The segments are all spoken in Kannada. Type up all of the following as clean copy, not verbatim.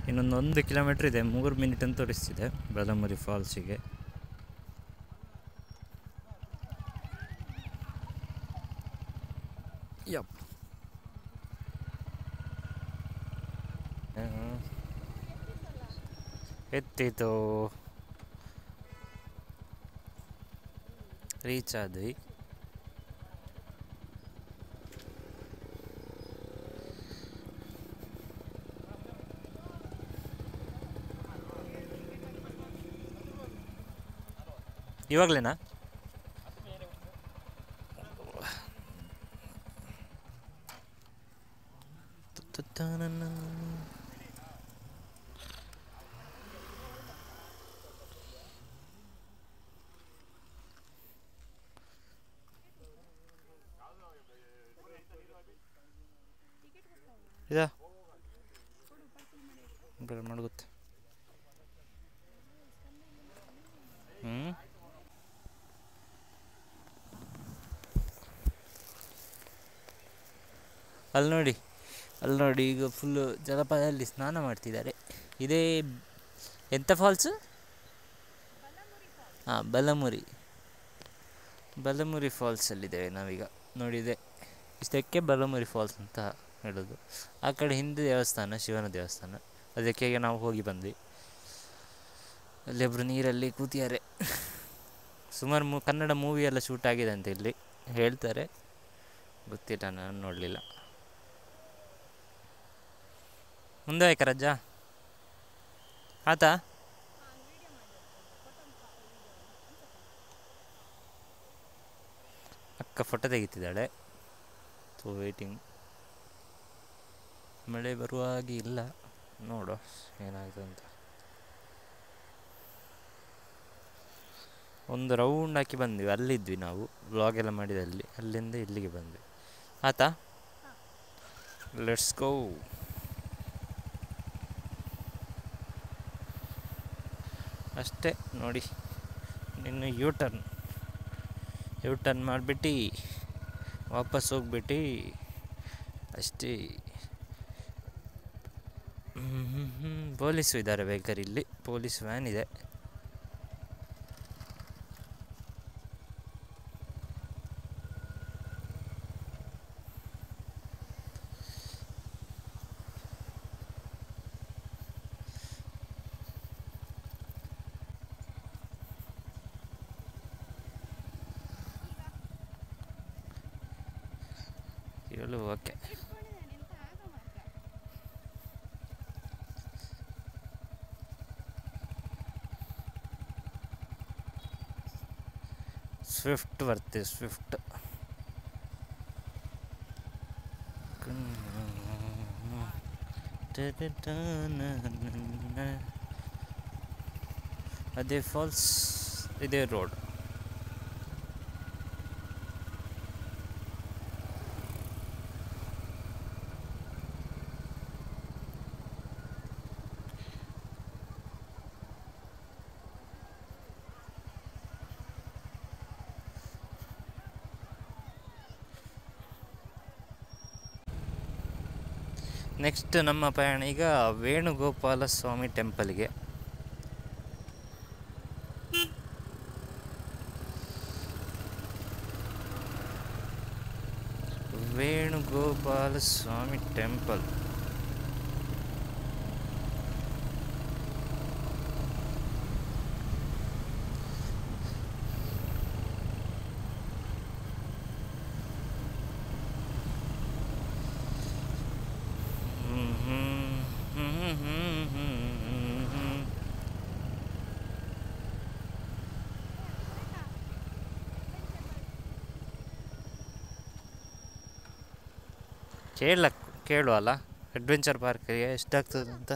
ಇನ್ನೊಂದು 1 ಕಿಲೋಮೀಟ್ರ್ ಇದೆ, 3 ಮಿನಿಟ್ ಅಂತ ತೋರಿಸ್ತಿದೆ ಬಲಮುರಿ ಫಾಲ್ಸಿಗೆ. ಯಪ್ ಎತ್ತಿತು, ರೀಚ್ ಆದ್ವಿ. ಇವಾಗಲೇನಾ? ಇದಾ ಮಡಗುತ್ತೆ. ಅಲ್ಲಿ ನೋಡಿ ಈಗ ಫುಲ್ಲು ಜಲಪಾತದಲ್ಲಿ ಸ್ನಾನ ಮಾಡ್ತಿದ್ದಾರೆ. ಇದೇ ಎಂಥ ಫಾಲ್ಸು? ಹಾಂ, ಬಲಮುರಿ ಫಾಲ್ಸಲ್ಲಿದ್ದೇವೆ ನಾವೀಗ. ನೋಡಿದೆ ಇಷ್ಟಕ್ಕೆ ಬಲಮುರಿ ಫಾಲ್ಸ್ ಅಂತ ಹೇಳೋದು. ಆ ಕಡೆ ಹಿಂದೆ ದೇವಸ್ಥಾನ, ಶಿವನ ದೇವಸ್ಥಾನ, ಅದಕ್ಕೆ ನಾವು ಹೋಗಿ ಬಂದ್ವಿ. ಅಲ್ಲೊಬ್ರು ನೀರಲ್ಲಿ ಕೂತಿದ್ದಾರೆ. ಸುಮಾರು ಕನ್ನಡ ಮೂವಿ ಎಲ್ಲ ಶೂಟ್ ಆಗಿದೆ ಅಂತ ಇಲ್ಲಿ ಹೇಳ್ತಾರೆ, ಗೊತ್ತಿಲ್ಲ, ನಾನು ನೋಡಲಿಲ್ಲ. ಮುಂದೆ ಆಯ್ಕ ರಜ್ಜ ಆತಾ? ಅಕ್ಕ ಫೋಟೋ ತೆಗಿತಿದ್ದಾಳೆ. So waiting. ಮಳೆ ಬರುವ ಹಾಗೆ ಇಲ್ಲ, ನೋಡು ಏನಾಯಿತು ಅಂತ. ಒಂದು ರೌಂಡ್ ಹಾಕಿ ಬಂದ್ವಿ, ಅಲ್ಲಿದ್ವಿ ನಾವು, ವ್ಲಾಗ್ ಎಲ್ಲ ಮಾಡಿದಲ್ಲಿ. ಅಲ್ಲಿಂದ ಇಲ್ಲಿಗೆ ಬಂದ್ವಿ. ಆತಾ? Let's go. ಅಷ್ಟೇ ನೋಡಿ, ಇನ್ನು ಯೂ ಟರ್ನ್ ಮಾಡಿಬಿಟ್ಟು ವಾಪಸ್ ಹೋಗ್ಬಿಟ್ಟು ಅಷ್ಟೇ. ಪೊಲೀಸು ಇದ್ದಾರೆ ಬೇಕಾದ್ರೆ, ಇಲ್ಲಿ ಪೊಲೀಸ್ ವ್ಯಾನ್ ಇದೆ. ಓಕೆ, ಸ್ವಿಫ್ಟ್ ಬರ್ತೀವಿ, ಸ್ವಿಫ್ಟ್. ಅದೇ ಫಾಲ್ಸ್, ಇದೇ ರೋಡ್. ನೆಕ್ಸ್ಟ್ ನಮ್ಮ ಪಯಣ ಈಗ ವೇಣುಗೋಪಾಲ ಸ್ವಾಮಿ ಟೆಂಪಲ್ಗೆ. ವೇಣುಗೋಪಾಲ ಸ್ವಾಮಿ ಟೆಂಪಲ್. ಕೇಳುವಲ್ಲ ಅಡ್ವೆಂಚರ್ ಪಾರ್ಕ್ಗೆ ಎಷ್ಟಾಗ್ತದೆ ಅಂತ.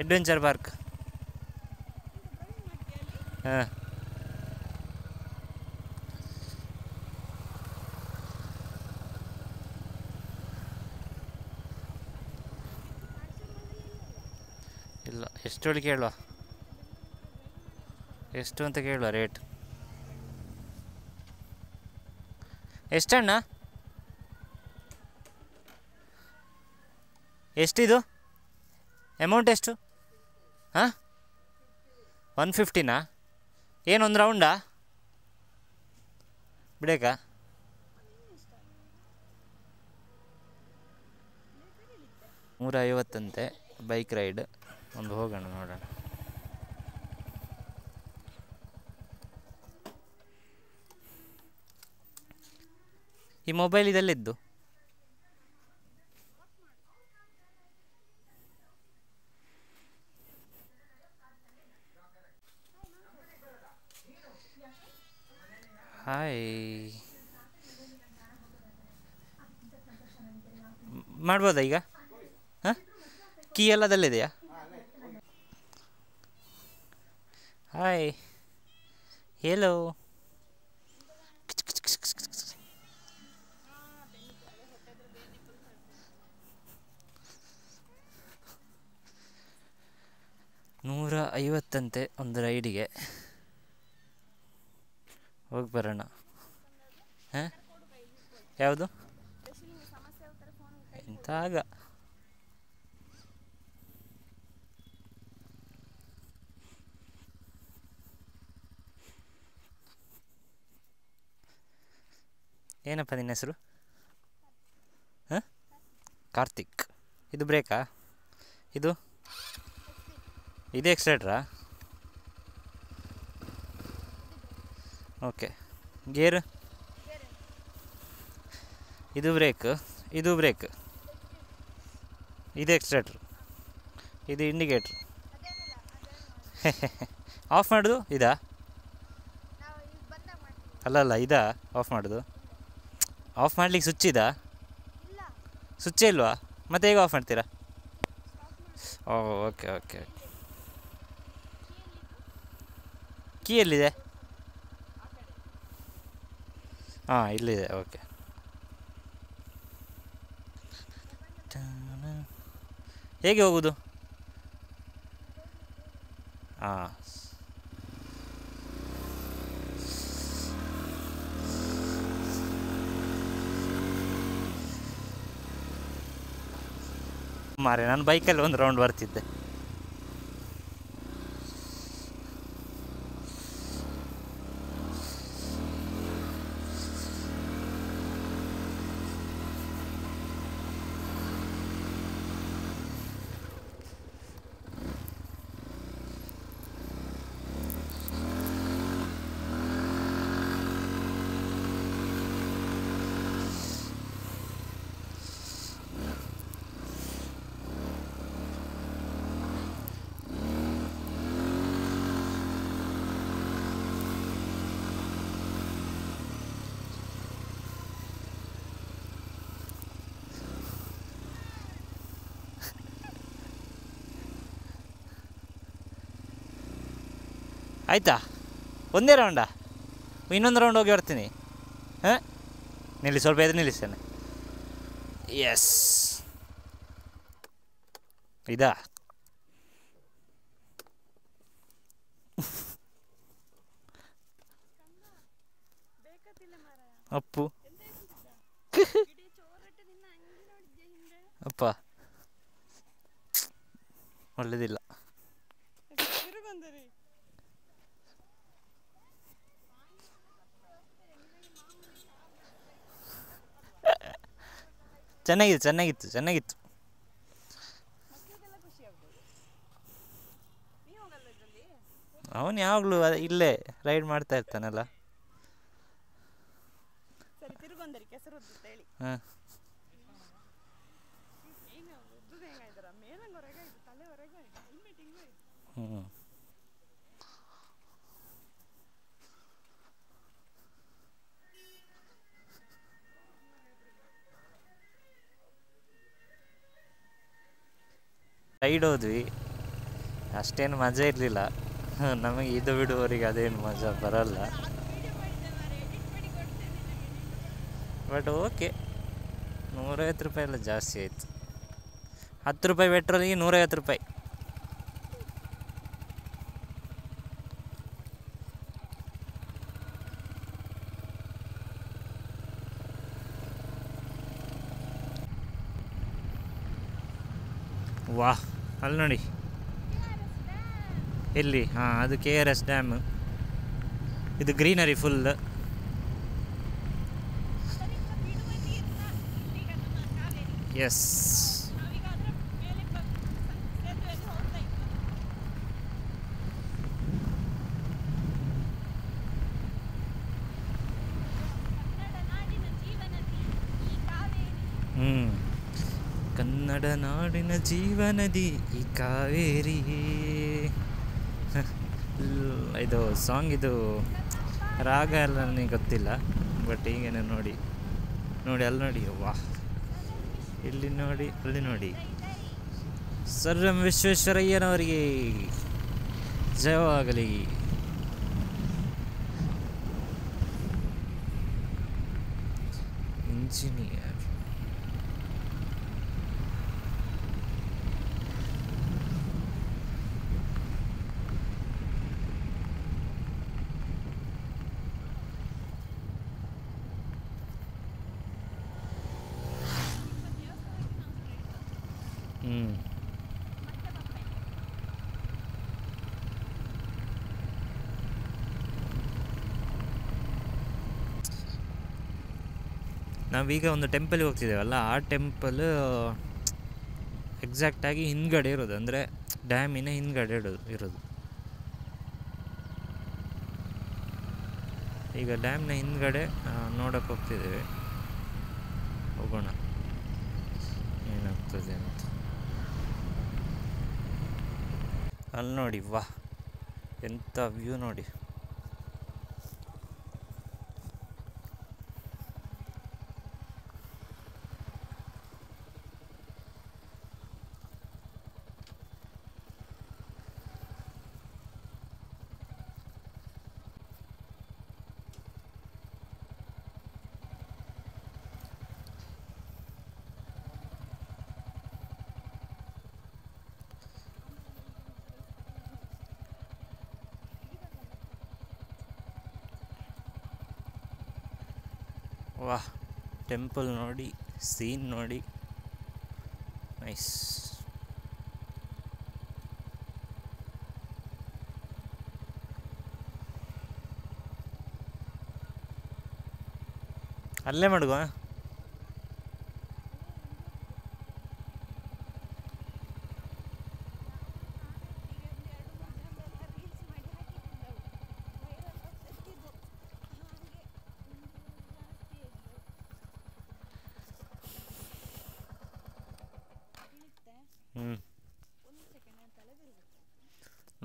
ಅಡ್ವೆಂಚರ್ ಪಾರ್ಕ್ ಹಾಂ, ಇಲ್ಲ, ಎಷ್ಟು ಕೇಳುವ, ಎಷ್ಟು ಅಂತ ಕೇಳುವ ರೇಟ್. ಎಷ್ಟಣ್ಣ? ಎಷ್ಟಿದು ಅಮೌಂಟ್ ಎಷ್ಟು? ಹಾಂ, 150ನಾ? ಏನೊಂದು ರೌಂಡಾ ಬಿಡೇಕಾ? 150ಅಂತೆ ಬೈಕ್ ರೈಡ್. ಒಂದು ಹೋಗೋಣ ನೋಡೋಣ. ಈ ಮೊಬೈಲ್ ಇದೆಲ್ಲಿದ್ದು? ಹಾಯ್, ಮಾಡ್ಬೋದಾ ಈಗ? ಹಾಂ, ಕೀ ಎಲ್ಲದಲ್ಲಿದೆಯಾ? Hi, hello. $150ಅಂತೆ ಒಂದು ರೈಡಿಗೆ. ಹೋಗಿ ಬರೋಣ. ಹಾಂ, ಯಾವುದು ಇಂಥ ಆಗ? ಏನಪ್ಪ ನಿನ್ನ ಹೆಸರು? ಹಾಂ, ಕಾರ್ತಿಕ್. ಇದು ಬ್ರೇಕಾ? ಇದು ಎಕ್ಸ್ಲೇಟ್ರಾ? ಓಕೆ. ಗೇರ್? ಇದು ಬ್ರೇಕ್, ಇದು ಬ್ರೇಕ್, ಇದು ಎಕ್ಸ್ಲೇಟ್ರ್, ಇದು ಇಂಡಿಕೇಟ್ರ್. ಆಫ್ ಮಾಡೋದು ಇದಾ? ಅಲ್ಲ ಇದಾ ಆಫ್ ಮಾಡೋದು? ಆಫ್ ಮಾಡ್ಲಿಕ್ಕೆ ಸ್ವಿಚ್ ಇದಾ? ಸ್ವಿಚ್ಚೇ ಇಲ್ವಾ? ಮತ್ತೆ ಹೇಗೆ ಆಫ್ ಮಾಡ್ತೀರಾ? ಓ, ಓಕೆ ಓಕೆ. ಕೀ ಎಲ್ಲಿದೆ? ಹಾಂ, ಇಲ್ಲಿದೆ. ಓಕೆ. ಹೇಗೆ ಹೋಗೋದು? ಹಾಂ, ಮಾರೆ, ನಾನು ಬೈಕಲ್ಲಿ ಒಂದು ರೌಂಡ್ ಬರ್ತಿದ್ದೆ. ಆಯಿತಾ? ಒಂದೇ ರೌಂಡಾ? ಇನ್ನೊಂದು ರೌಂಡ್ ಹೋಗಿ ಬರ್ತೀನಿ. ಹಾಂ, ನಿಲ್ಲಿ, ಸ್ವಲ್ಪ ಎದುರು ನಿಲ್ಲಿಸ್ತೇನೆ. ಎಸ್, ಇದಾ? ಅಪ್ಪು ಅಪ್ಪ ಒಳ್ಳೆದಿಲ್ಲ. ಚೆನ್ನಾಗಿತ್ತು. ಅವನು ಯಾವಾಗಲೂ ಇಲ್ಲೇ ರೈಡ್ ಮಾಡ್ತಾ ಇರ್ತಾನಲ್ಲ. ಹಾಂ, ಹ್ಞೂ. ರೈಡ್ ಹೋದ್ವಿ, ಅಷ್ಟೇನು ಮಜಾ ಇರಲಿಲ್ಲ. ನಮಗೆ ಇದು ಬಿಡುವವರಿಗೆ ಅದೇನು ಮಜಾ ಬರಲ್ಲ. ಬಟ್ ಓಕೆ, ₹150 ಎಲ್ಲ ಜಾಸ್ತಿ ಆಯಿತು. ₹10 ಪೆಟ್ರೋಲಿಗೆ ₹150. ವಾಹ್, ಅಲ್ಲಿ ನೋಡಿ, ಎಲ್ಲಿ? ಹಾಂ, ಅದು KRS ಡ್ಯಾಮ್. ಇದು ಗ್ರೀನರಿ ಫುಲ್. ಎಸ್, ಕನ್ನಡ ನಾಡಿನ ಜೀವನದಿ ಈ ಕಾವೇರಿ. ಇದು ಸಾಂಗ್, ಇದು ರಾಗ ಎಲ್ಲ ನನಗೆ ಗೊತ್ತಿಲ್ಲ, ಬಟ್ ಹೀಗೇನೆ ನೋಡಿ ಅಲ್ಲಿ ನೋಡಿ. ವಾಹ್, ಇಲ್ಲಿ ನೋಡಿ, ಅಲ್ಲಿ ನೋಡಿ. ಸರ್ ಎಂ ವಿಶ್ವೇಶ್ವರಯ್ಯನವರಿಗೆ ಜಯವಾಗಲಿ. ಇಂಜಿನಿಯರ್. ನಾವೀಗ ಒಂದು ಟೆಂಪಲ್ಗೆ ಹೋಗ್ತಿದ್ದೇವಲ್ಲ, ಆ ಟೆಂಪಲ್ ಎಕ್ಸಾಕ್ಟಾಗಿ ಹಿಂದ್ಗಡೆ ಇರೋದು, ಅಂದರೆ ಡ್ಯಾಮಿನ ಹಿಂದ್ಗಡೆ ಇರೋದು. ಈಗ ಡ್ಯಾಮ್ನ ಹಿಂದ್ಗಡೆ ನೋಡೋಕೆ ಹೋಗ್ತಿದ್ದೇವೆ, ಹೋಗೋಣ ಏನಾಗ್ತದೆ ಅಂತ. ಅಲ್ಲಿ ನೋಡಿ, ವಾಹ್, ಎಂಥ ವ್ಯೂ ನೋಡಿ. ವಾಹ್, ಟೆಂಪಲ್ ನೋಡಿ, ಸೀನ್ ನೋಡಿ, ನೈಸ್. ಅಲ್ಲೇ ಮಾಡುವ.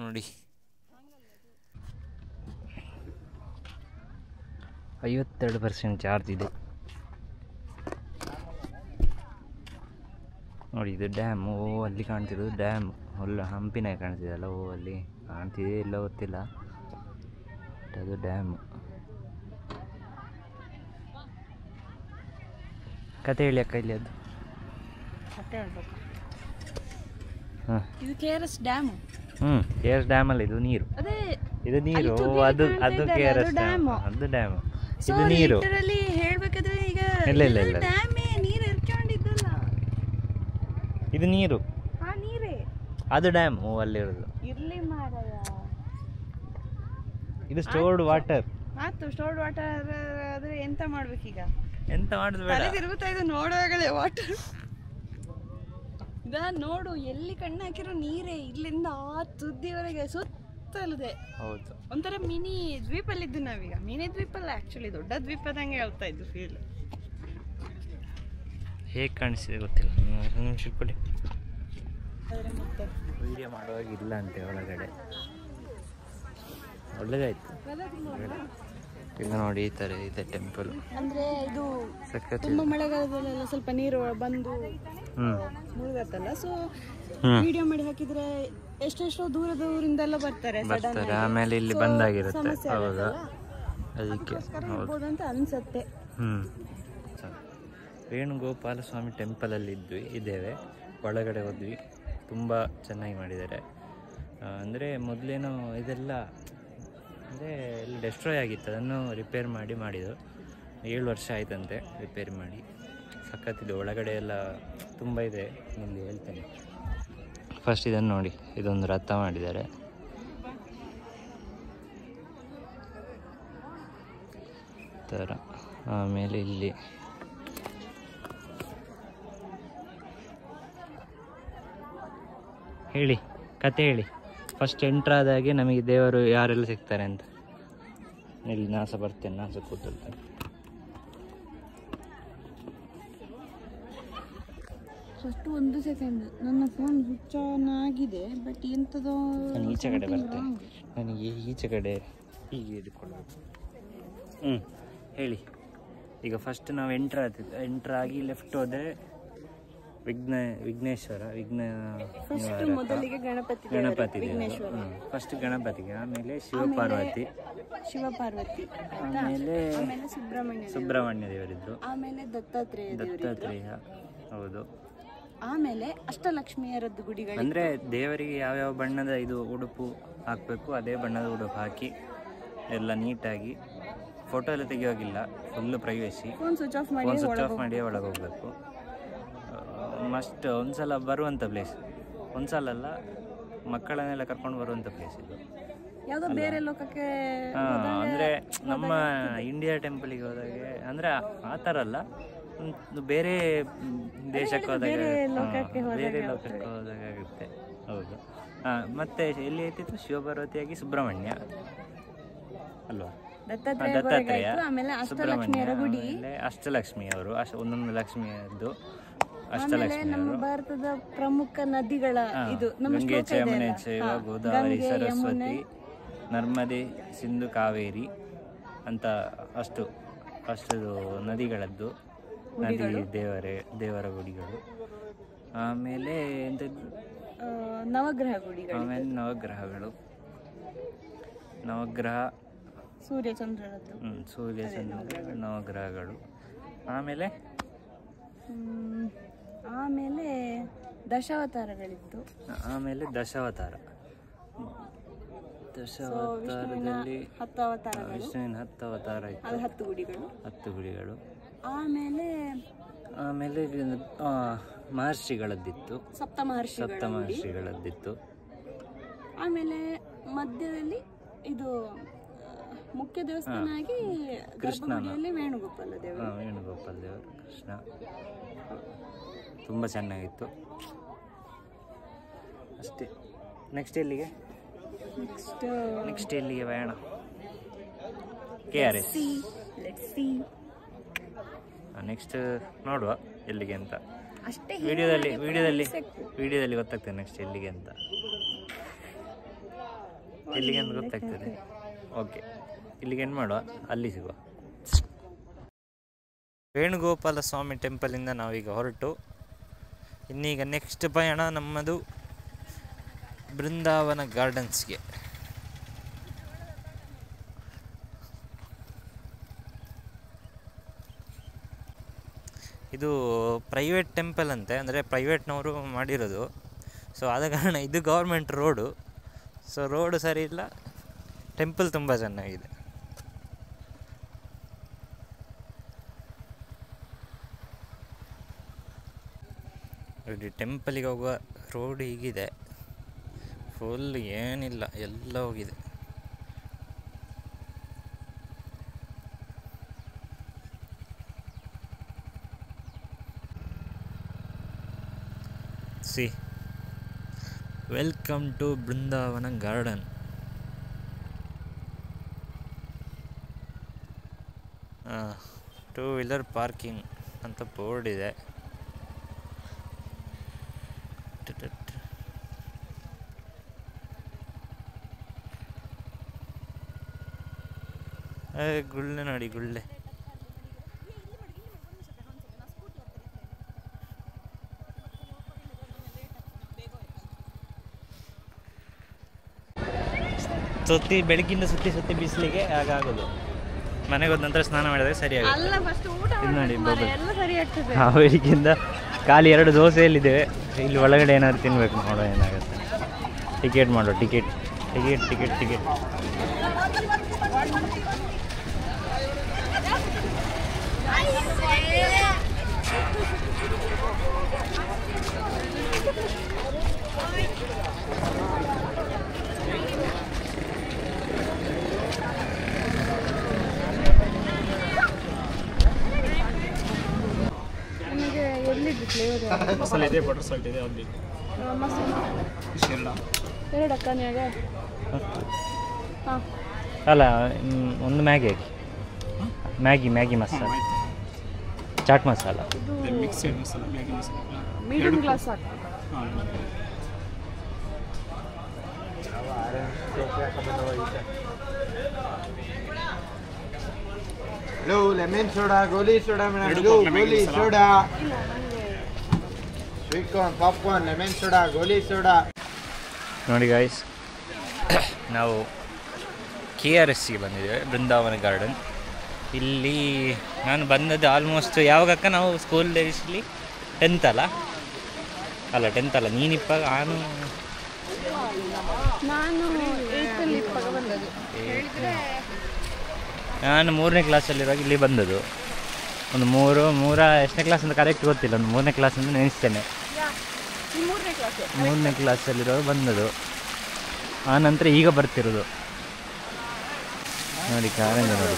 ನೋಡಿ, 52% ಚಾರ್ಜ್ ಇದೆ ನೋಡಿ. ಇದು ಡ್ಯಾಮ್. ಓ, ಅಲ್ಲಿ ಕಾಣ್ತಿರೋದು ಡ್ಯಾಮ್. ಹಂಪಿನಾಗ ಕಾಣ್ತಿದೆಯಲ್ಲ, ಓ ಅಲ್ಲಿ ಕಾಣ್ತಿದೆ, ಇಲ್ಲ ಗೊತ್ತಿಲ್ಲ, ಅದು ಡ್ಯಾಮ್. ಕತೆ ಹೇಳಿ ಅಕ್ಕ, ಇಲ್ಲಿ ಅದು ಕತೆ ಹೇಳ್ಬೇಕು. ಇದು KRS ಡ್ಯಾಮ್. KRS ಡ್ಯಾಮ್ ಅಲ್ಲ, ಇದು ನೀರು. ಇದು ನೀರು, ಅದು KRS ಡ್ಯಾಮ್, ಅದು ಡ್ಯಾಮ್. ಇದು ನೀರು ಹೇಳ್ಬೇಕಾದ್ರೆ ಈಗ ಇಲ್ಲ ಇಲ್ಲ ಇಲ್ಲ, ನೀರು ಎರ್ಕೊಂಡಿದ್ದಲ್ಲ, ಇದು ನೀರು, ನೀರೇ, ಅದು ಡ್ಯಾಮ್. ಓ, ಅಲ್ಲಿರೋದು ಇರ್ಲಿ ಮಾರಾಯ. ಇದು ಸ್ಟೋರ್ಡ್ ವಾಟರ್. ಆಯ್ತು, ಸ್ಟೋರ್ಡ್ ವಾಟರ್ ಆದ್ರೆ ಎಂತ ಮಾಡ್ಬೇಕೀಗ? ಎಂತ ಮಾಡುದು ಬೇಡ, ತಿರುಗುತ್ತಾ ಇದು ನೋಡುವಾಗಲೇ ವಾಟರ್. ನೋಡು, ಎಲ್ಲಿ ಕಣ್ಣು ಹಾಕಿರೋ ನೀರೇ, ಇಲ್ಲಿಂದ ಆ ತುದಿವರೆಗೆ ಸುತ್ತಲಿದೆ. ಹೌದು, ಒಂಥರ ಮಿನಿ ದ್ವೀಪಲ್ಲಿದ್ದು ನಾವೀಗ. ಮಿನಿ ದ್ವೀಪಲ್ಲ, ಆಕ್ಚುಲಿ ದೊಡ್ಡ ದ್ವೀಪದಂಗೆ ಹೇಳ್ತಾ ಇದ್ದು ಫೀಲ್. ಹೇಗೆ ಕಾಣಿಸಿದೆ ಗೊತ್ತಿಲ್ಲ, ನಿಮಿಷ ಕೊಡಿ. ವಿಡಿಯೋ ಮಾಡುವಾಗ ಇಲ್ಲ ಅಂತೆ ಒಳಗಡೆ, ಒಳ್ಳೆದಾಯ್ತು. ಈಗ ನೋಡಿ, ಈ ಥರ ಇದೆ ಟೆಂಪಲ್. ಅಂದರೆ ಇದು ತುಂಬ ಮಳೆಗಾಲದಲ್ಲೆಲ್ಲ ಸ್ವಲ್ಪ ನೀರು ಬಂದು ಮುಳುಗತ್ತಲ್ಲ, ಸೊ ವಿಡಿಯೋ ಮಾಡಿ ಹಾಕಿದ್ರೆ ಎಷ್ಟೆಷ್ಟೋ ದೂರದ ಊರಿಂದೆಲ್ಲ ಬರ್ತಾರೆ, ಆಮೇಲೆ ಇಲ್ಲಿ ಬಂದಾಗಿರುತ್ತೆ. ಹೌದಾ, ಅದಕ್ಕೆ ಇರ್ಬೋದು ಅಂತ ಅನ್ಸುತ್ತೆ. ವೇಣುಗೋಪಾಲ ಸ್ವಾಮಿ ಟೆಂಪಲಲ್ಲಿ ಇದ್ದೇವೆ, ಒಳಗಡೆ ಹೋದ್ವಿ. ತುಂಬ ಚೆನ್ನಾಗಿ ಮಾಡಿದ್ದಾರೆ. ಅಂದರೆ ಮೊದಲೇನೋ ಇದೆಲ್ಲ ಅಂದರೆ ಇಲ್ಲಿ ಡೆಸ್ಟ್ರಾಯ್ ಆಗಿತ್ತು, ಅದನ್ನು ರಿಪೇರ್ ಮಾಡಿದ್ದು. 7 ವರ್ಷ ಆಯ್ತಂತೆ ರಿಪೇರಿ ಮಾಡಿ. ಸಖತ್ತಿದೆ, ಒಳಗಡೆ ಎಲ್ಲ ತುಂಬ ಇದೆ, ಮುಂದೆ ಹೇಳ್ತೇನೆ. ಫಸ್ಟ್ ಇದನ್ನು ನೋಡಿ, ಇದೊಂದು ರಥ ಮಾಡಿದ್ದಾರೆ. ಥರ. ಆಮೇಲೆ ಇಲ್ಲಿ ಹೇಳಿ, ಕತೆ ಹೇಳಿ. ಫಸ್ಟ್ ಎಂಟ್ರ್ ಆದಾಗೆ ನಮಗೆ ದೇವರು ಯಾರೆಲ್ಲ ಸಿಗ್ತಾರೆ ಅಂತ. ಇಲ್ಲಿ ನಾಸ ಬರ್ತೇನೆ, ನಾಸ ಕೂತಿರ್ತೇನೆ. ಫಸ್ಟ್ ಒಂದು ಸೆಕೆಂಡ್, ನನ್ನ ಫೋನ್ ಸ್ವಿಚ್ ಆನ್ ಆಗಿದೆ, ಬಟ್ ಎಂಥದೋ ನಾನು ಈಚೆ ಕಡೆ ಬರ್ತೇನೆ. ನನಗೆ ಈಚೆ ಕಡೆ ಹೀಗೆ ಹಿಡ್ಕೊಳ್ಳೋದು. ಹೇಳಿ. ಈಗ ಫಸ್ಟ್ ನಾವು ಎಂಟ್ರ್ ಆಗಿ ಲೆಫ್ಟ್ ಹೋದರೆ ವಿಘ್ನೇಶ್ವರ, ಫಸ್ಟ್ ಮೊದಲಿಗೆ ಗಣಪತಿ ಫಸ್ಟ್ ಗಣಪತಿಗೆ, ಆಮೇಲೆ ಶಿವಪಾರ್ವತಿ, ಆಮೇಲೆ ಸುಬ್ರಹ್ಮಣ್ಯ ದೇವರಿದ್ರು, ಆಮೇಲೆ ದತ್ತಾತ್ರೇಯ. ಹೌದು. ಆಮೇಲೆ ಅಷ್ಟಲಕ್ಷ್ಮಿಯರದ್ದು ಗುಡಿಗಳು. ಅಂದರೆ ದೇವರಿಗೆ ಯಾವ್ಯಾವ ಬಣ್ಣದ ಇದು ಉಡುಪು ಹಾಕಬೇಕು ಅದೇ ಬಣ್ಣದ ಉಡುಪು ಹಾಕಿ ಎಲ್ಲ ನೀಟಾಗಿ. ಫೋಟೋ ಎಲ್ಲ ತೆಗಿಯೋಗಿಲ್ಲ, full privacy. Phone switch off ಮಾಡಿ ಒಳಗೆ ಹೋಗ್ಬೇಕು. ಮಸ್ಟ್ ಒಂದ್ಸಲ ಬರುವಂಥ ಪ್ಲೇಸ್, ಒಂದ್ಸಲ ಅಲ್ಲ, ಮಕ್ಕಳನ್ನೆಲ್ಲ ಕರ್ಕೊಂಡು ಬರುವಂಥ ಪ್ಲೇಸ್ ಇದು. ಯಾವುದೋ ಬೇರೆ ಲೋಕಕ್ಕೆ ಅಂದರೆ ನಮ್ಮ ಇಂಡಿಯಾ ಟೆಂಪಲಿಗೆ ಹೋದಾಗೆ, ಅಂದರೆ ಆ ಥರ ಅಲ್ಲ, ಬೇರೆ ದೇಶಕ್ಕೆ ಹೋದಾಗ, ಬೇರೆ ಲೋಕಕ್ಕೆ ಹೋದಾಗುತ್ತೆ. ಹೌದು. ಮತ್ತೆ ಎಲ್ಲಿ ಐತಿತ್ತು? ಶಿವಪಾರ್ವತಿಯಾಗಿ ಸುಬ್ರಹ್ಮಣ್ಯ ಅಲ್ವಾ? ದತ್ತಾತ್ರೇಯ, ಸುಬ್ರಹ್ಮಣ್ಯ, ಆಮೇಲೆ ಅಷ್ಟಲಕ್ಷ್ಮಿ ಅವರು, ಒಂದೊಂದು ಲಕ್ಷ್ಮಿಯದ್ದು ಅಷ್ಟಲಕ್ಷ್ಮಿ. ನಮ್ಮ ಭಾರತದ ಪ್ರಮುಖ ನದಿಗಳ ಇದು ಗಂಗೆ, ಯಮುನೆ, ಗೋದಾವರಿ, ಸರಸ್ವತಿ, ನರ್ಮದೆ, ಸಿಂಧು, ಕಾವೇರಿ ಅಂತ ಅಷ್ಟು ನದಿಗಳದ್ದು ದೇವರ ಗುಡಿಗಳು. ಆಮೇಲೆ ನವಗ್ರಹ ಗುಡಿಗಳು. ಆಮೇಲೆ ನವಗ್ರಹ ಸೂರ್ಯ ಚಂದ್ರರದ್ದು, ನವಗ್ರಹಗಳು. ಆಮೇಲೆ ದಶಾವತಾರಗಳಿತ್ತು. ಆಮೇಲೆ ದಶಾವತಾರದಲ್ಲಿ 10 ಅವತಾರಗಳು, ವಿಷ್ಣುವಿನ 10 ಅವತಾರ ಇತ್ತು, 10 ಗುಡಿಗಳು. ಆಮೇಲೆ ಮಹರ್ಷಿಗಳದ್ದಿತ್ತು, ಸಪ್ತ ಮಹರ್ಷಿಗಳದ್ದಿತ್ತು. ಆಮೇಲೆ ಮಧ್ಯದಲ್ಲಿ ಇದು ಮುಖ್ಯ ದೇವಸ್ಥಾನ ಆಗಿ ಗರ್ಭಗುಡಿಯಲ್ಲಿ ವೇಣುಗೋಪಾಲ ದೇವರು, ಕೃಷ್ಣ. ತುಂಬ ಚೆನ್ನಾಗಿತ್ತು ಅಷ್ಟೇ. ನೆಕ್ಸ್ಟ್ ಎಲ್ಲಿಗೆ ಬೇಡ? KRS. ನೆಕ್ಸ್ಟ್ ನೋಡುವ ಎಲ್ಲಿಗೆ ಅಂತ. ವಿಡಿಯೋದಲ್ಲಿ ಗೊತ್ತಾಗ್ತದೆ ನೆಕ್ಸ್ಟ್ ಎಲ್ಲಿಗೆ ಅಂತ ಗೊತ್ತಾಗ್ತದೆ. ಓಕೆ, ಇಲ್ಲಿಗೆ ಏನು ಮಾಡುವ, ಅಲ್ಲಿ ಸಿಗುವ. ವೇಣುಗೋಪಾಲ ಸ್ವಾಮಿ ಟೆಂಪಲಿಂದ ನಾವೀಗ ಹೊರಟು ಇನ್ನೀಗ ನೆಕ್ಸ್ಟ್ ಪಯಣ ನಮ್ಮದು ಬೃಂದಾವನ ಗಾರ್ಡನ್ಸ್ಗೆ. ಇದು ಪ್ರೈವೇಟ್ ಟೆಂಪಲ್ ಅಂತೆ, ಅಂದರೆ ಪ್ರೈವೇಟ್ನವರು ಮಾಡಿರೋದು. ಸೊ ಆದ ಕಾರಣ ಇದು ಗೌರ್ಮೆಂಟ್ ರೋಡು. ಸೊ ರೋಡು ಸರಿ ಇಲ್ಲ, ಟೆಂಪಲ್ ತುಂಬ ಚೆನ್ನಾಗಿದೆ. ಟೆಂಪಲಿಗೆ ಹೋಗುವ ರೋಡ್ ಹೀಗಿದೆ, ಫುಲ್ ಏನಿಲ್ಲ, ಎಲ್ಲ ಹೋಗಿದೆ. See, welcome to Brindavan garden. Two wheeler parking ಅಂತ ಬೋರ್ಡ್ ಇದೆ. ಗುಳ್ಳೆ ನೋಡಿ, ಗುಳ್ಳೆ. ಬೆಳಗ್ಗಿಂದ ಸುತ್ತಿ ಬಿಸಿಲಿಗೆ ಆಗೋದು. ಮನೆಗೆ ಹೋದ ನಂತರ ಸ್ನಾನ ಮಾಡಿದಾಗ ಸರಿಯಾಗುತ್ತೆ. ಇದು ನೋಡಿ, ಹಾವೇರಿಗಿಂದ ಖಾಲಿ 2 ದೋಸೆಯಲ್ಲಿದ್ದೇವೆ. ಇಲ್ಲಿ ಒಳಗಡೆ ಏನಾದ್ರು ತಿನ್ಬೇಕು, ನೋಡೋ ಏನಾಗುತ್ತೆ. ಟಿಕೆಟ್ ಮಾಡೋ, ಟಿಕೆಟ್. ಫ್ಲೇವರ್ ಮಸಾಲೆ ಇದೆ, ಬಟರ್ ಸಾಲ್ಟ್ ಇದೆ, ಯಾವ್ದು ಬೇಕು? ಮಸಾಲೆ ಇಷ್ಟು ಎರಡಾ? 2 ಅಕ್ಕನ್ಯಾಗ. ಹಾಂ ಅಲ್ಲ ಒಂದು ಮ್ಯಾಗಿ ಹಾಕಿ. ಮ್ಯಾಗಿ ಮಸಾಲ, ಆಯ್ತು. ಚಾಟ್ ಮಸಾಲ. ಇದು mixed masala, Maggi masala. Medium glass ಹಾಕಿ. ಹಾಂ. Hello, lemon soda, goli soda, madam. Redu Hello, lemon goli soda. soda. ಇಲ್ಲ ನನಗೆ Sweet corn, popcorn, lemon soda, goli soda. ನೋಡಿ ಗಾಯ್ಸ್, ನಾವು KRSಗೆ ಬಂದಿದ್ದೇವೆ, ಬೃಂದಾವನ ಗಾರ್ಡನ್. ಇಲ್ಲಿ ನಾನು ಬಂದದ್ದು ಆಲ್ಮೋಸ್ಟ್ ಯಾವಾಗಕ್ಕ ನಾವು ಸ್ಕೂಲ್ ಡೇಸ್ಲಿ 10th ಅಲ್ಲ, 10th ಅಲ್ಲ, ನೀನಿಪ್ಪಾಗ ನಾನು 8th ಇಪ್ಪಾಗ ಬಂದದ್ದು. ನಾನು 3ನೇ ಕ್ಲಾಸಲ್ಲಿರುವಾಗ ಇಲ್ಲಿ ಬಂದದ್ದು. ಒಂದು ಎಷ್ಟನೇ ಕ್ಲಾಸ್ ಅಂತ ಕರೆಕ್ಟ್ ಗೊತ್ತಿಲ್ಲ, ಒಂದು 3ನೇ ಕ್ಲಾಸ್ ಅಂತ ನೆನೆಸ್ತೇನೆ. 3ನೇ ಕ್ಲಾಸ್ 3ನೇ ಕ್ಲಾಸಲ್ಲಿರುವಾಗ ಬಂದದ್ದು. ಆ ನಂತರ ಈಗ ಬರ್ತಿರೋದು ನೋಡಿ, ಕಾರಂಜಿ ನೋಡಿ.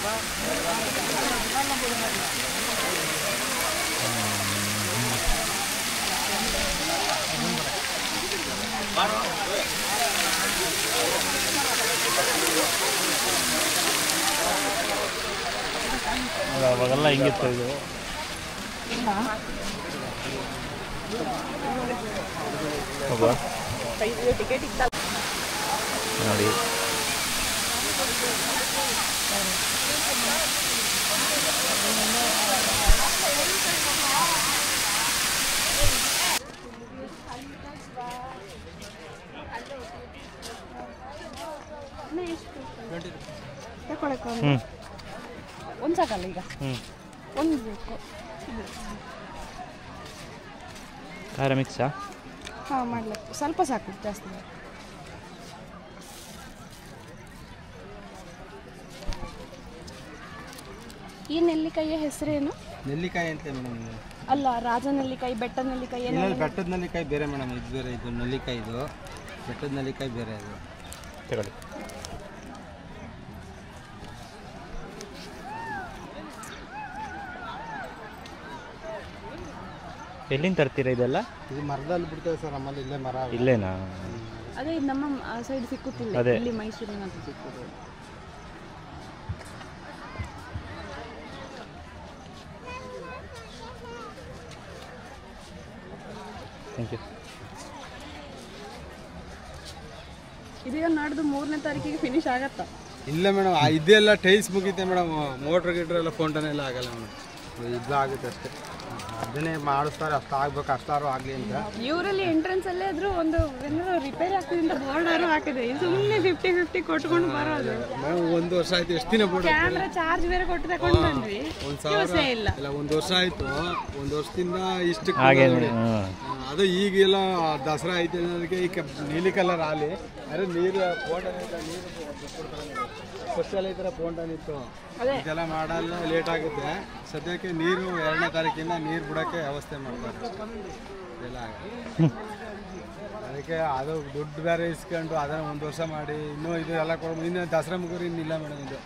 ಅವಾಗೆಲ್ಲ ಹಿಂಗಿತ್ತು ಇದು. ಟಿಕೆಟ್ ಇತ್ತಲ್ಲ ನೋಡಿ ತಗೊಳಕ್ಕೆ ಹ್ಞೂ ಒಂದು ಸಾಕಲ್ಲ ಈಗ, ಒಂದು ಬೇಕು. ಖಾರ ಮಿಕ್ಸಾ? ಹಾಂ ಮಾಡ್ಲಿಕ್ಕೆ ಸ್ವಲ್ಪ ಸಾಕು, ಜಾಸ್ತಿ ಬೇಡ. ಈ ನೆಲ್ಲಿಕಾಯಿಯ ಹೆಸರೇನು? ನೆಲ್ಲಿಕಾಯಿ ಅಂತ ಮೇಡಮ್. ಅಲ್ಲ, ರಾಜ ನೆಲ್ಲಿಕಾಯಿ, ಬೆಟ್ಟ ನೆಲ್ಲಿಕಾಯಿ ಏನು? ಬೆಟ್ಟದ ನೆಲ್ಲಿಕಾಯಿ ಬೇರೆ ಮೇಡಮ್, ಇದು ಬೇರೆ. ಇದು ನೆಲ್ಲಿಕಾಯಿ, ಇದು ಬೆಟ್ಟದ ನೆಲ್ಲಿಕಾಯಿ ಬೇರೆ. ಅದು ತಗೊಳ್ಳಿ. ಎಲ್ಲಿಂದ ತರ್ತೀರಾ ಇದೆಲ್ಲ? ಇದು ಮರದಲ್ಲಿ ಬಿಡ್ತೇವೆ ಸರ್, ನಮ್ಮಲ್ಲಿ ಇಲ್ಲೇ ಮರ. ಇಲ್ಲೇನಾ? ಅದೇ ಇದು ನಮ್ಮ ಸೈಡ್ ಸಿಕ್ಕುತ್ತಿಲ್ಲ, ಅದೇ. ಇಲ್ಲಿ ಮೈಸೂರಿನಂತ ಸಿಕ್ಕುದು. Thank you. ಇದೀಗ ನಾಡ್ದು 3ನೇ ತಾರೀಕಿಗೆ ಫಿನಿಶ್ ಆಗತ್ತಾ? ಇಲ್ಲ ಮೇಡಮ್, ಇದೆಲ್ಲ ಟೈಲ್ಸ್ ಮುಗಿತೆ ಮೇಡಮ್. ಮೋಟ್ರ್ ಗಿಟ್ರ್ ಎಲ್ಲ ಫೌಂಟನ್ ಎಲ್ಲ ಆಗಲ್ಲ ಮೇಡಮ್, ಇದು ಆಗುತ್ತೆ ಅಷ್ಟೇ. ಅದನ್ನೇ ಮಾಡಿಸ್ತಾರೆ, ಅಷ್ಟು ಆಗ್ಬೇಕು, ಅಷ್ಟಾರು ಆಗಲಿ ಅಂತ. ಇವರಲ್ಲಿ ಎಂಟ್ರೆನ್ಸ್ ಅಲ್ಲೇ ಇದ್ರು ಒಂದು ಏನಾದ್ರು ರಿಪೇರಿ ಆಗ್ತದೆ ಅಂತ ಬೋರ್ಡರು ಹಾಕಿದೆ. ಸುಮ್ಮನೆ 50-50 ಕೊಟ್ಕೊಂಡು ಬರೋದು. ಮೇಡಮ್ 1 ವರ್ಷ ಆಯ್ತು, ಎಷ್ಟು ದಿನ ಬೋರ್ಡ್? ಕ್ಯಾಮ್ರಾ ಚಾರ್ಜ್ ಬೇರೆ ಕೊಟ್ಟು ತಗೊಂಡು ಬಂದ್ವಿ, 1,000 ಇಲ್ಲ. ಇಲ್ಲ, 1 ವರ್ಷ ಆಯ್ತು. 1 ವರ್ಷದಿಂದ ಇಷ್ಟು ಹಾಗೆ ಅದು ಈಗೆಲ್ಲ ದಸರಾ ಐತೆ ಅನ್ನೋದಕ್ಕೆ ಈಗ ನೀಲಿ ಕಲರ್ ಆಲಿ ಅರೆ ನೀರು ಫೋಟನ್ ನೀರು ಫಸ್ಟ್ ಎಲ್ಲ ಈ ಥರ ಫೋಟನ್ ಇತ್ತು. ಇದೆಲ್ಲ ಮಾಡಲ್ಲ, ಲೇಟ್ ಆಗುತ್ತೆ. ಸದ್ಯಕ್ಕೆ ನೀರು 2ನೇ ತಾರೀಕಿಂದ ನೀರು ಬಿಡೋಕ್ಕೆ ವ್ಯವಸ್ಥೆ ಮಾಡ್ತಾರೆ ಇದೆಲ್ಲ. ಅದಕ್ಕೆ ಅದು ದುಡ್ಡು ಬೇರೆ ಇಸ್ಕೊಂಡು ಅದನ್ನು 1 ವರ್ಷ ಮಾಡಿ ಇನ್ನೂ ಇದು ಎಲ್ಲ ಕೊಡ್ಬೋದು. ಇನ್ನು ದಸರಾ ಮುಗಿದ್ರೆ ಇನ್ನಿಲ್ಲ ಮೇಡಮ್, ಇದು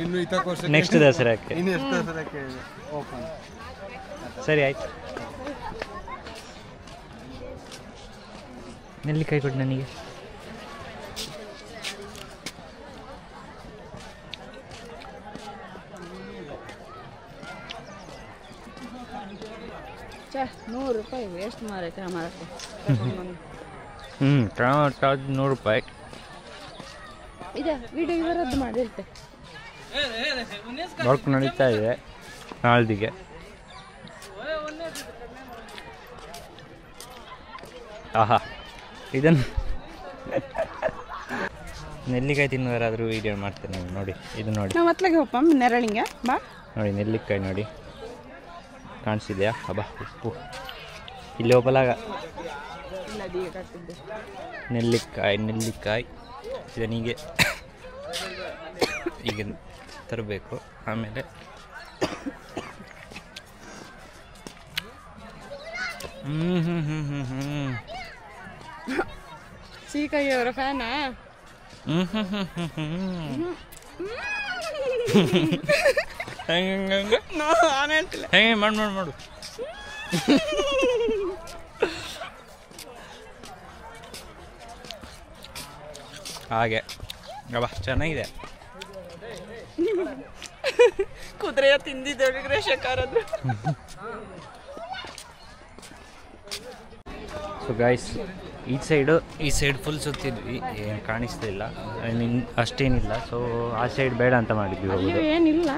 ಇನ್ನು 20 ವರ್ಷ ನೆಕ್ಸ್ಟ್ ದಸರಾಕ್ಕೆ. ಇನ್ನು ಎಷ್ಟು ದಸರಾಕ್ಕೆ ಓಪನ್. ಸರಿ ಆಯ್ತು. ನೆಲ್ಲಿಕಾಯಿ ಕೊಟ್ಟು ನನಗೆ. ಛೇ, 100 ರೂಪಾಯಿ ವೇಸ್ಟ್ ಮಾರೈತೆ ಮಾರಕ್ಕೆ. ಚಾರ್ಜ್ 100 ರೂಪಾಯಿ. ಇದೆ ವಿಡಿಯೋ ಇವರದ್ದು ಮಾಡಿರುತ್ತೆ. ವರ್ಕ್ ನಡೀತಾ ಇದೆ ನಾಳ್ದಿಗೆ. ಆಹಾ, ಇದನ್ನು ನೆಲ್ಲಿಕಾಯಿ ತಿನ್ನೋರಾದರೂ ವೀಡಿಯೋ ಮಾಡ್ತೇನೆ ನೋಡಿ. ಇದು ನೋಡಿ, ನಾವು ಅತ್ಲಾಗೆ ಹೋಪ ನೆರಳಿಂಗೆ ಬಾ ನೋಡಿ ನೆಲ್ಲಿಕಾಯಿ ನೋಡಿ, ಕಾಣಿಸಿದೆಯಾ? ಅಬ್ಬಾ ಉಪ್ಪು ಇಲ್ಲಿ ಒಬ್ಬಲಾಗ. ನೆಲ್ಲಿಕಾಯಿ ಇದನ್ನೀಗೆ ಈಗ ತರಬೇಕು. ಆಮೇಲೆ ಸೀಕಾಯಿಯವರ ಫ್ಯಾನಾ? ಹೆಂಗೆ ಮಾಡು. ಹಾಗೆ ಅಬ್ಬಾ ಚೆನ್ನಾಗಿದೆ. ಕುದುರೆಯ ತಿಂದಿದ್ದೊಳಗೆ ಶಕಾರದು. ಸೊ ಗಾಯ್ಸ್, ಈ ಸೈಡ್ ಫುಲ್ ಸುತ್ತಿದ್ವಿ, ಏನು ಕಾಣಿಸ್ತಾ ಇಲ್ಲ, ಅಷ್ಟೇನಿಲ್ಲ. ಸೊ ಆ ಸೈಡ್ ಬೇಡ ಅಂತ ಮಾಡಿದ್ವಿ. ಏನಿಲ್ಲ,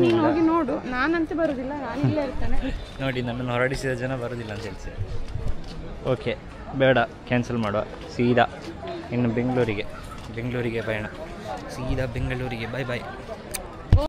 ನೀನು ಹೋಗಿ ನೋಡು. ನಾನಂತೂ ಬರೋದಿಲ್ಲ, ನಾನು ಇಲ್ಲೇ ಇರ್ತೇನೆ. ನೋಡಿ, ನನ್ನನ್ನು ಹೊರಡಿಸಿದ ಜನ ಬರೋದಿಲ್ಲ ಅಂತ ಹೇಳ್ಸಿ. ಓಕೆ, ಬೇಡ, ಕ್ಯಾನ್ಸಲ್ ಮಾಡುವ. ಸೀದಾ ಇನ್ನು ಬೆಂಗಳೂರಿಗೆ ಪಯಣ, ಸೀದಾ ಬೆಂಗಳೂರಿಗೆ. ಬಾಯ್ ಬಾಯ್.